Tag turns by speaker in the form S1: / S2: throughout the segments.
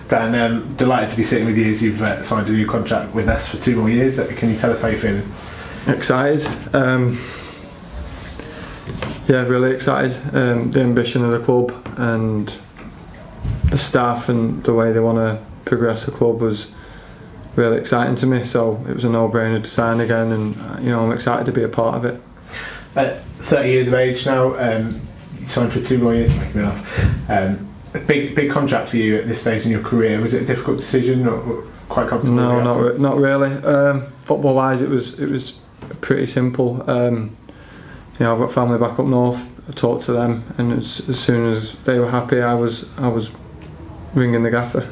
S1: Dan, delighted to be sitting with you as you've signed a new contract with us for 2 more years. Can you tell us how you're feeling?
S2: Excited. Yeah, really excited. The ambition of the club and the staff and the way they want to progress the club was really exciting to me, so it was a no-brainer to sign again, and I'm excited to be a part of it.
S1: 30 years of age now, you signed for 2 more years, making me laugh. A big contract for you at this stage in your career. Was it a difficult decision or quite comfortable?
S2: No, not really. Football wise, it was pretty simple. I've got family back up north. I talked to them, and as soon as they were happy, I was ringing the gaffer.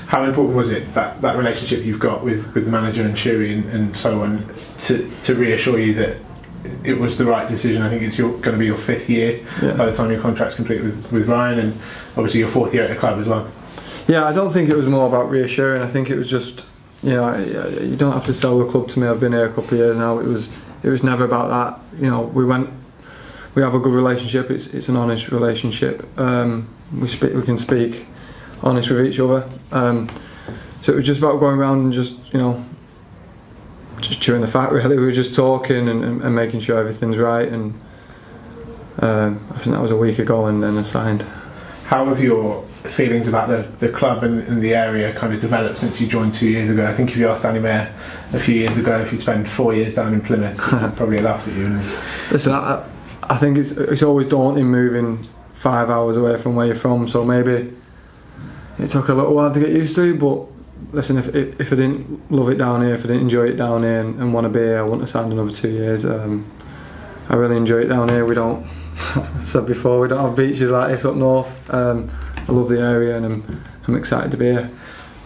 S1: How important was it, that relationship you've got with the manager and Shuey and so on, to reassure you that it was the right decision? I think it's going to be your 5th year by the time your contract's complete with Ryan, and obviously your 4th year at the club as well. Yeah,
S2: I don't think it was more about reassuring. I think it was just, you don't have to sell the club to me. I've been here a couple of years now. It was never about that. We have a good relationship. It's an honest relationship. We can speak honest with each other. So it was just about going around and just chewing the fat, really. We were just talking and making sure everything's right, and I think that was a week ago, and then I signed. How
S1: have your feelings about the club and the area kind of developed since you joined 2 years ago? I think if you asked Danny Mayer a few years ago if you'd spend 4 years down in Plymouth, he'd probably laughed at you.
S2: Listen, I think it's always daunting moving 5 hours away from where you're from, so maybe it took a little while to get used to, but listen, if I didn't love it down here, if I didn't enjoy it down here and want to be here, I wouldn't have signed another 2 years. I really enjoy it down here. We don't, I said before, we don't have beaches like this up north. I love the area, and I'm excited to be here.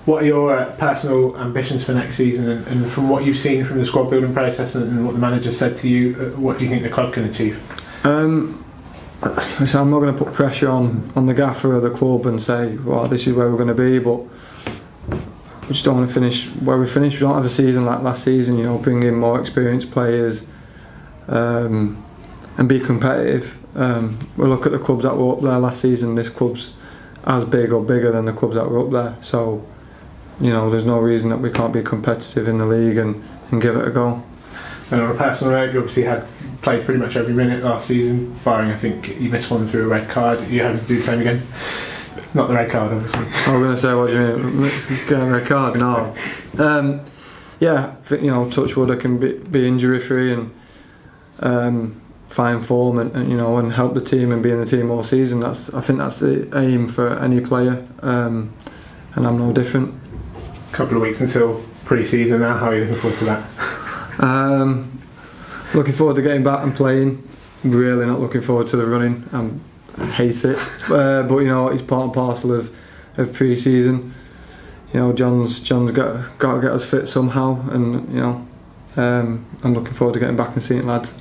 S2: What are your personal ambitions for next season, and from what you've seen from the squad building process and what the manager said to you, what do you think the club can achieve? So I'm not going to put pressure on the gaffer or the club and say, well, this is where we're going to be, but we just don't want to finish where we finished. We don't have a season like last season, bring in more experienced players and be competitive. We look at the clubs that were up there last season. This club's as big or bigger than the clubs that were up there, so there's no reason that we can't be competitive in the league and give it a go. And on a personal note, you obviously played pretty much every minute last season, barring I think you missed one through a red card. Are you having to do the same again? Not the red card, obviously. I was going to say, what do you mean? Getting a red card? No. Yeah, touch wood, I can be injury free and find form and help the team and be in the team all season. I think that's the aim for any player, and I'm no different. A couple of weeks until pre-season now. How are you looking forward to that? Looking forward to getting back and playing. Really not looking forward to the running. I hate it, but it's part and parcel of pre-season. John's got to get us fit somehow, and I'm looking forward to getting back and seeing lads.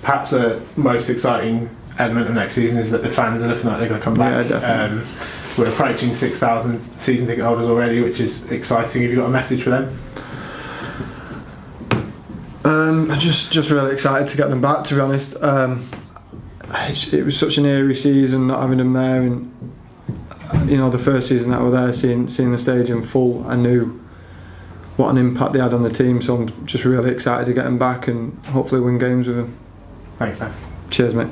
S2: Perhaps the most exciting element of next season is that the fans are looking like they're going to come back. Yeah, definitely. We're approaching 6,000 season ticket holders already, which is exciting. Have you got a message for them? Just really excited to get them back, to be honest. It was such an eerie season not having them there, and the first season that we were there, seeing the stadium full, I knew what an impact they had on the team, so I'm just really excited to get them back and hopefully win games with them. Thanks, Dan. Cheers, mate.